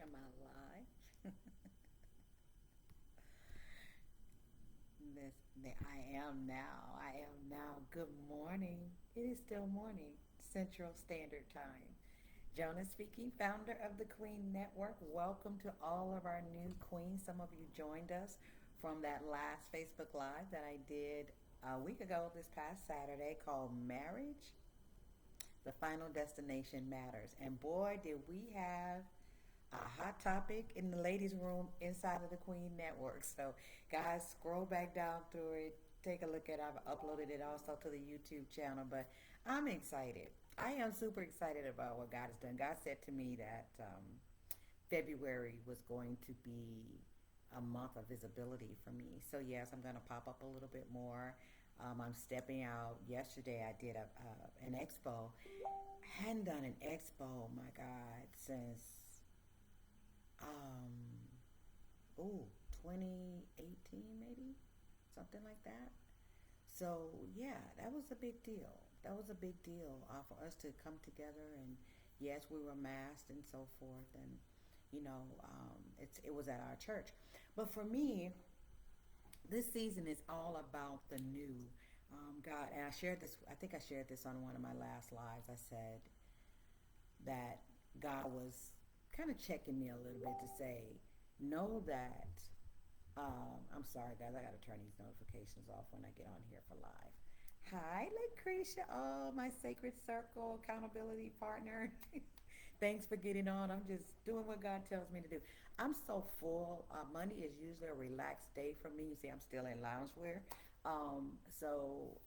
Am I live? I am now. I am now. Good morning. It is still morning, Central Standard Time. Jona speaking, founder of the Queen Network. Welcome to all of our new queens. Some of you joined us from that last Facebook Live that I did a week ago this past Saturday called Marriage. The Final Destination Matters. And boy, did we have a hot topic in the ladies' room inside of the Queen Network. So, guys, scroll back down through it. Take a look at it. I've uploaded it also to the YouTube channel. But I'm excited. I am super excited about what God has done. God said to me that February was going to be a month of visibility for me. So yes, I'm going to pop up a little bit more. I'm stepping out. Yesterday I did an expo. I hadn't done an expo, my God, since um, 2018 maybe, something like that. So yeah, that was a big deal. That was a big deal for us to come together, and yes, we were masked and so forth, and it was at our church. But for me, this season is all about the new. God, and I shared this. I think I shared this on one of my last lives. I said that God was kind of checking me a little bit to say, know that. I'm sorry, guys. I got to turn these notifications off when I get on here for live. Hi, Lucretia. Oh, my sacred circle accountability partner. Thanks for getting on. I'm just doing what God tells me to do. I'm so full. Monday is usually a relaxed day for me. You see, I'm still in loungewear. So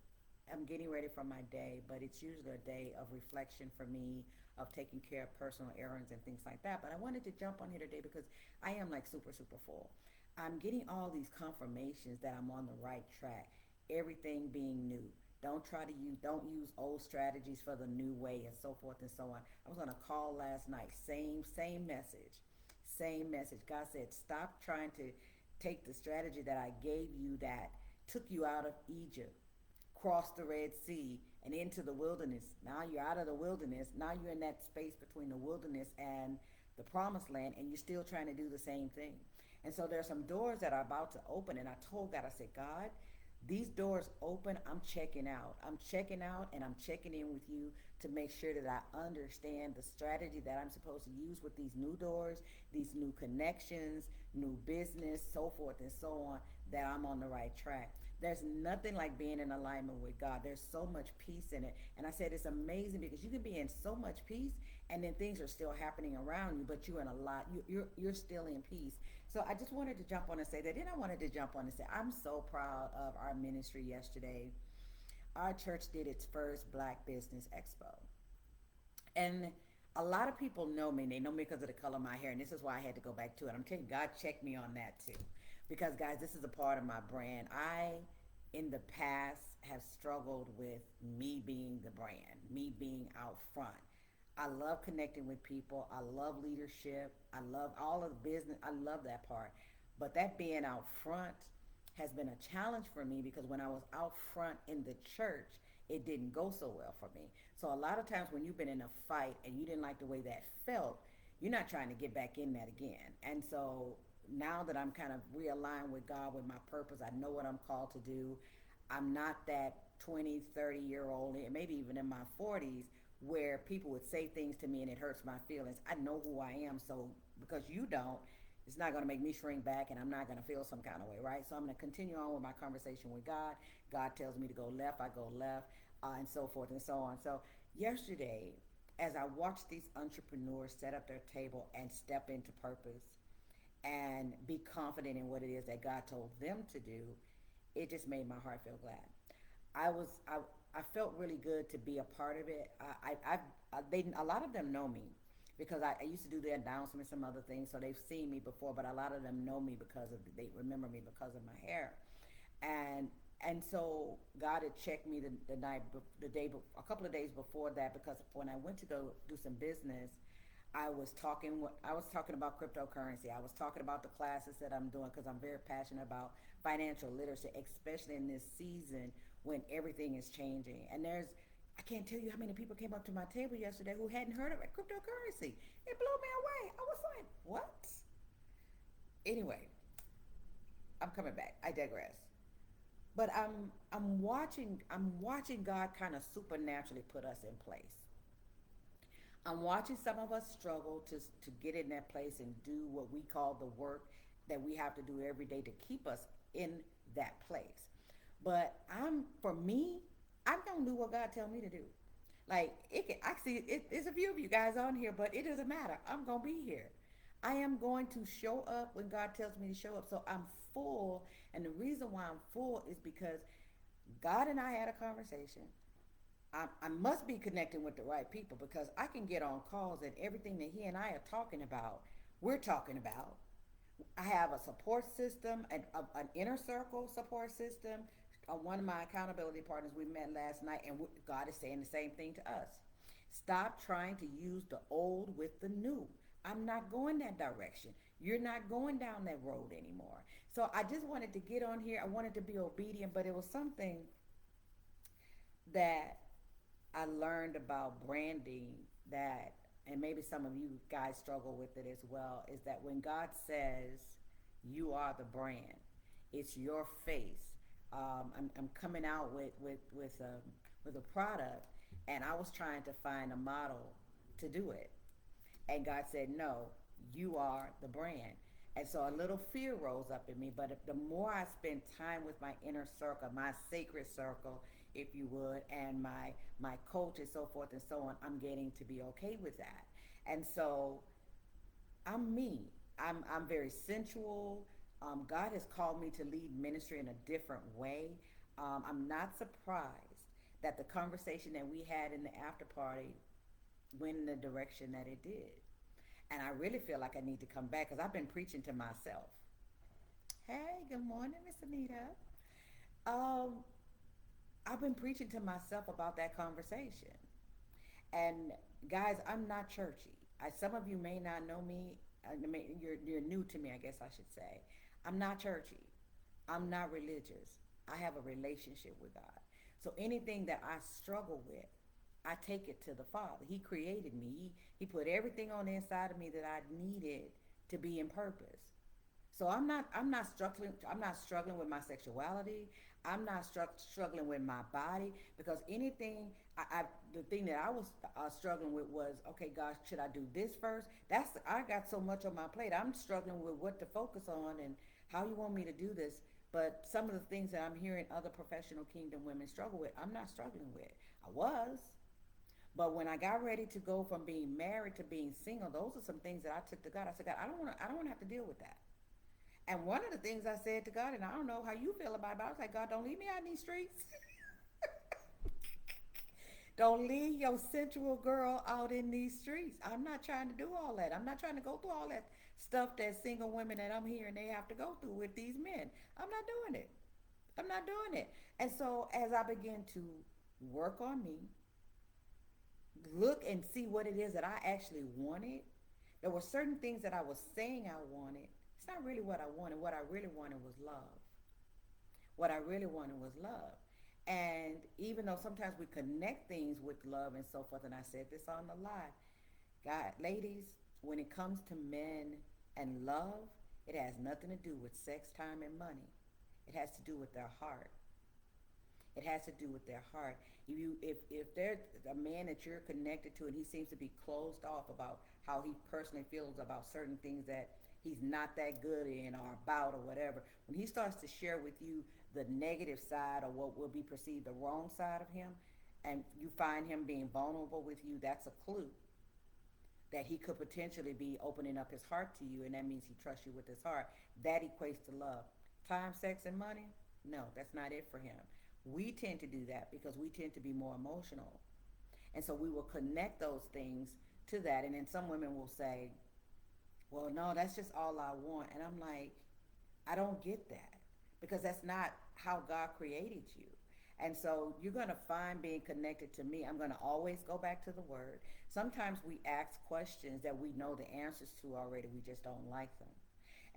I'm getting ready for my day, but it's usually a day of reflection for me, of taking care of personal errands and things like that. But I wanted to jump on here today because I am like super, super full. I'm getting all these confirmations that I'm on the right track, everything being new. Don't use old strategies for the new way and so forth and so on. I was on a call last night, same message. Same message. God said, stop trying to take the strategy that I gave you that took you out of Egypt, crossed the Red Sea, and into the wilderness. Now you're out of the wilderness. Now you're in that space between the wilderness and the promised land, and you're still trying to do the same thing. And so there are some doors that are about to open, and I told God, I said, God, these doors open, I'm checking out. I'm checking out and I'm checking in with you to make sure that I understand the strategy that I'm supposed to use with these new doors, these new connections, new business, so forth and so on, that I'm on the right track. There's nothing like being in alignment with God. There's so much peace in it. And I said it's amazing because you can be in so much peace and then things are still happening around you, but you're in a lot, you're still in peace. So I just wanted to jump on and say that. Then I wanted to jump on and say I'm so proud of our ministry yesterday. Our church did its first Black Business Expo. And a lot of people know me. They know me because of the color of my hair. And this is why I had to go back to it. I'm telling you, God checked me on that too. Because, guys, this is a part of my brand. In the past, have struggled with me being the brand, me being out front. I love connecting with people. I love leadership. I love all of the business. I love that part. But that being out front has been a challenge for me because when I was out front in the church, it didn't go so well for me. So a lot of times when you've been in a fight and you didn't like the way that felt, you're not trying to get back in that again. And so now that I'm kind of realigned with God, with my purpose, I know what I'm called to do. I'm not that 20, 30-year old, and maybe even in my 40s, where people would say things to me and it hurts my feelings. I know who I am, so because you don't, it's not going to make me shrink back and I'm not going to feel some kind of way, right? So I'm going to continue on with my conversation with God. God tells me to go left, I go left, and so forth and so on. So yesterday, as I watched these entrepreneurs set up their table and step into purpose and be confident in what it is that God told them to do, it just made my heart feel glad. I was I felt really good to be a part of it. A lot of them know me because I used to do the announcements and some other things, so they've seen me before. But a lot of them know me because of they remember me because of my hair, and so God had checked me a couple of days before that because when I went to go do some business, I was talking about cryptocurrency. I was talking about the classes that I'm doing because I'm very passionate about financial literacy, especially in this season when everything is changing. And there's I can't tell you how many people came up to my table yesterday who hadn't heard of cryptocurrency. It blew me away. I was like, what? Anyway, I'm coming back. I digress. But I'm watching God kind of supernaturally put us in place. I'm watching some of us struggle to get in that place and do what we call the work that we have to do every day to keep us in that place. But for me, I'm gonna do what God tell me to do. Like it can, I see it's a few of you guys on here, but it doesn't matter. I'm gonna be here. I am going to show up when God tells me to show up. So I'm full, and the reason why I'm full is because God and I had a conversation. I must be connecting with the right people because I can get on calls and everything that he and I are talking about, we're talking about. I have a support system, an inner circle support system. One of my accountability partners, we met last night, and God is saying the same thing to us. Stop trying to use the old with the new. I'm not going that direction. You're not going down that road anymore. So I just wanted to get on here. I wanted to be obedient, but it was something that I learned about branding that, and maybe some of you guys struggle with it as well, is that when God says you are the brand, it's your face. I'm coming out with a product, and I was trying to find a model to do it, and God said, no, you are the brand. And so a little fear rose up in me. But the more I spend time with my inner circle, my sacred circle, if you would, and my coach and so forth and so on, I'm getting to be okay with that. And so I'm me. I'm very sensual. God has called me to lead ministry in a different way. I'm not surprised that the conversation that we had in the after party went in the direction that it did. And I really feel like I need to come back because I've been preaching to myself. Hey, good morning, Miss Anita. Um, I've been preaching to myself about that conversation. And guys, I'm not churchy. Some of you may not know me. You're new to me, I guess I should say. I'm not churchy. I'm not religious. I have a relationship with God. So anything that I struggle with, I take it to the Father. He created me. He put everything on the inside of me that I needed to be in purpose. So I'm not struggling with my sexuality. I'm not struggling with my body because anything the thing that I was struggling with was, okay, God, should I do this first? I got so much on my plate. I'm struggling with what to focus on and how you want me to do this. But some of the things that I'm hearing other professional kingdom women struggle with, I'm not struggling with. I was, but when I got ready to go from being married to being single, those are some things that I took to God. I said, God, I don't want to have to deal with that. And one of the things I said to God, and I don't know how you feel about it, but I was like, God, don't leave me out in these streets. Don't leave your sensual girl out in these streets. I'm not trying to do all that. I'm not trying to go through all that stuff that single women that I'm hearing they have to go through with these men. I'm not doing it. I'm not doing it. And so as I begin to work on me, look and see what it is that I actually wanted, there were certain things that I was saying I wanted. It's not really what I wanted. What I really wanted was love. What I really wanted was love. And even though sometimes we connect things with love and so forth, and I said this on the live, God, ladies, when it comes to men and love, it has nothing to do with sex, time, and money. It has to do with their heart. It has to do with their heart. If there's a man that you're connected to and he seems to be closed off about how he personally feels about certain things that he's not that good in or about or whatever, when he starts to share with you the negative side or what will be perceived the wrong side of him, and you find him being vulnerable with you, that's a clue that he could potentially be opening up his heart to you, and that means he trusts you with his heart. That equates to love. Time, sex, and money? No, that's not it for him. We tend to do that because we tend to be more emotional. And so we will connect those things to that. And then some women will say, well, no, that's just all I want. And I'm like, I don't get that because that's not how God created you. And so you're going to find being connected to me, I'm going to always go back to the word. Sometimes we ask questions that we know the answers to already, we just don't like them.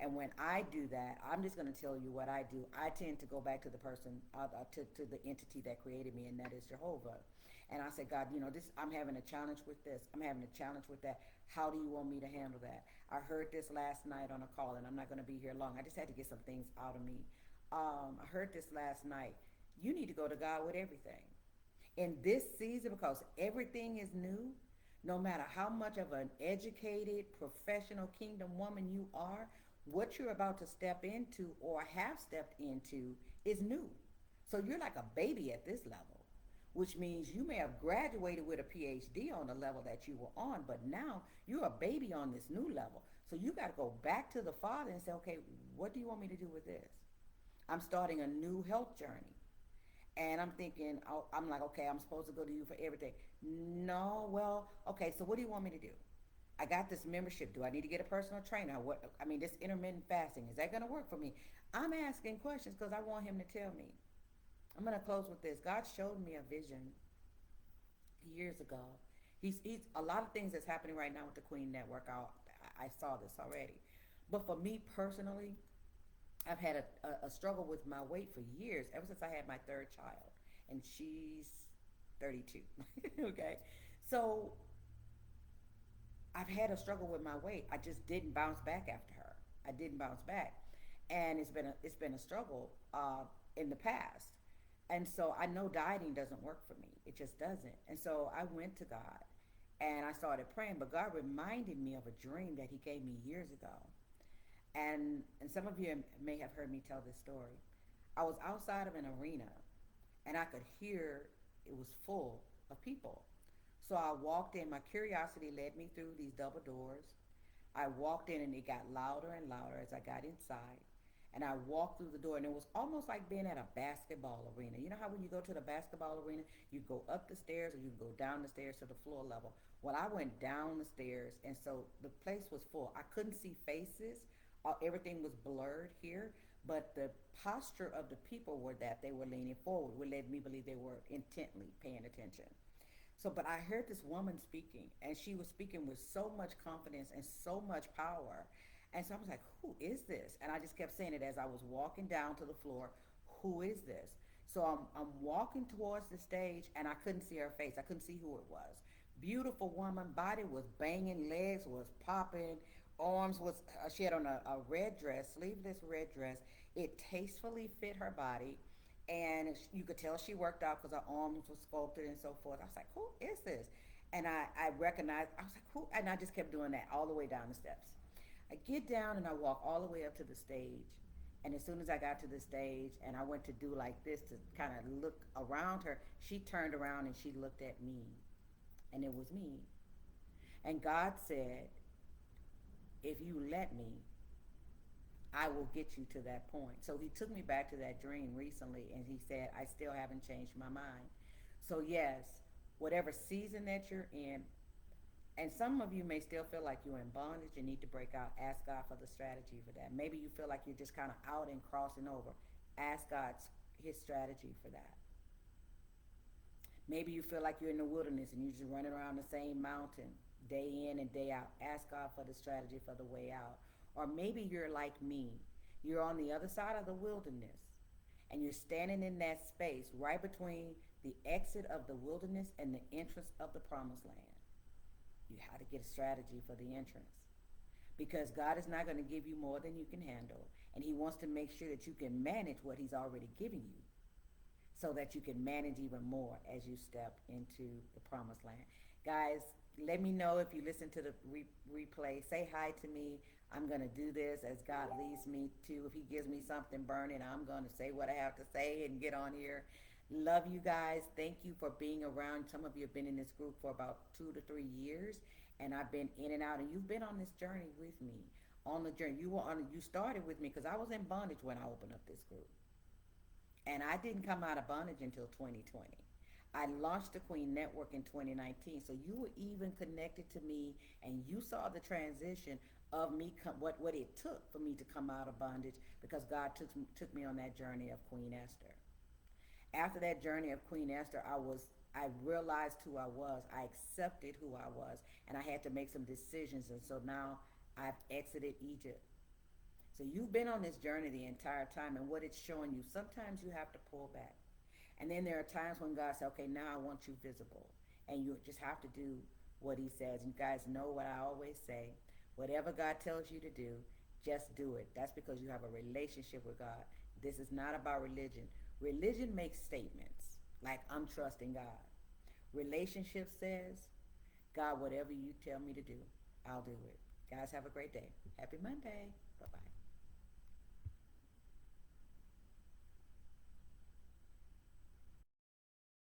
And when I do that, I'm just going to tell you what I do. I tend to go back to the person, to the entity that created me, and that is Jehovah. And I said, God, this, I'm having a challenge with this. I'm having a challenge with that. How do you want me to handle that? I heard this last night on a call, and I'm not going to be here long. I just had to get some things out of me. I heard this last night. You need to go to God with everything in this season because everything is new. No matter how much of an educated, professional kingdom woman you are, what you're about to step into or have stepped into is new. So you're like a baby at this level, which means you may have graduated with a PhD on the level that you were on, but now you're a baby on this new level. So you got to go back to the Father and say, okay, what do you want me to do with this? I'm starting a new health journey. And I'm thinking, oh, I'm like, okay, I'm supposed to go to you for everything. No, well, okay, so what do you want me to do? I got this membership. Do I need to get a personal trainer? What I mean, this intermittent fasting, is that going to work for me? I'm asking questions because I want him to tell me. I'm going to close with this. God showed me a vision years ago. He's a lot of things that's happening right now with the Queen Network. I saw this already. But for me personally, I've had a struggle with my weight for years, ever since I had my third child, and she's 32. Okay, so I've had a struggle with my weight. I just didn't bounce back after her. I didn't bounce back, and it's been a struggle in the past, and so I know dieting doesn't work for me. It just doesn't. And so I went to God, and I started praying. But God reminded me of a dream that He gave me years ago, and some of you may have heard me tell this story. I was outside of an arena, and I could hear it was full of people. So I walked in. My curiosity led me through these double doors. I walked in, and it got louder and louder as I got inside. And I walked through the door, and it was almost like being at a basketball arena. You know how when you go to the basketball arena, you go up the stairs or you go down the stairs to the floor level. Well, I went down the stairs, and so the place was full. I couldn't see faces. Everything was blurred here, but the posture of the people were that they were leaning forward, which led me to believe they were intently paying attention. So, but I heard this woman speaking, and she was speaking with so much confidence and so much power. And so I was like, who is this? And I just kept saying it as I was walking down to the floor, who is this? So I'm walking towards the stage, and I couldn't see her face. I couldn't see who it was. Beautiful woman, body was banging, legs was popping, arms was, she had on a red dress, sleeveless red dress. It tastefully fit her body, and you could tell she worked out because her arms were sculpted and so forth. I was like, who is this? And I recognized, I was like, who? And I just kept doing that all the way down the steps. I get down and I walk all the way up to the stage. And as soon as I got to the stage and I went to do like this to kind of look around her, she turned around and she looked at me. And it was me. And God said, if you let me, I will get you to that point. So He took me back to that dream recently, and He said, I still haven't changed my mind. So, yes, whatever season that you're in, and some of you may still feel like you're in bondage and need to break out. Ask God for the strategy for that. Maybe you feel like you're just kind of out and crossing over. Ask God His strategy for that. Maybe you feel like you're in the wilderness and you're just running around the same mountain day in and day out. Ask God for the strategy for the way out. Or maybe you're like me. You're on the other side of the wilderness and you're standing in that space right between the exit of the wilderness and the entrance of the promised land. You have to get a strategy for the entrance, because God is not going to give you more than you can handle, and He wants to make sure that you can manage what He's already given you so that you can manage even more as you step into the promised land. Guys, let me know if you listen to the replay. Say hi to me. I'm going to do this as God leads me to. If He gives me something burning, I'm going to say what I have to say and get on here. Love you guys. Thank you for being around. Some of you have been in this group for about 2 to 3 years, and I've been in and out, and you've been on this journey with me. On the journey, you started with me because I was in bondage when I opened up this group, and I didn't come out of bondage until 2020. I launched the Queen Network in 2019, so you were even connected to me, and you saw the transition of me, what it took for me to come out of bondage, because God took me on that journey of Queen Esther. After that journey of Queen Esther, I realized who I was. I accepted who I was, and I had to make some decisions. And so now I've exited Egypt. So you've been on this journey the entire time, and what it's showing you, sometimes you have to pull back. And then there are times when God says, okay, now I want you visible. And you just have to do what he says. You guys know what I always say. Whatever God tells you to do, just do it. That's because you have a relationship with God. This is not about religion. Religion makes statements like, I'm trusting God. Relationship says, God, whatever you tell me to do, I'll do it. Guys, have a great day. Happy Monday. Bye-bye.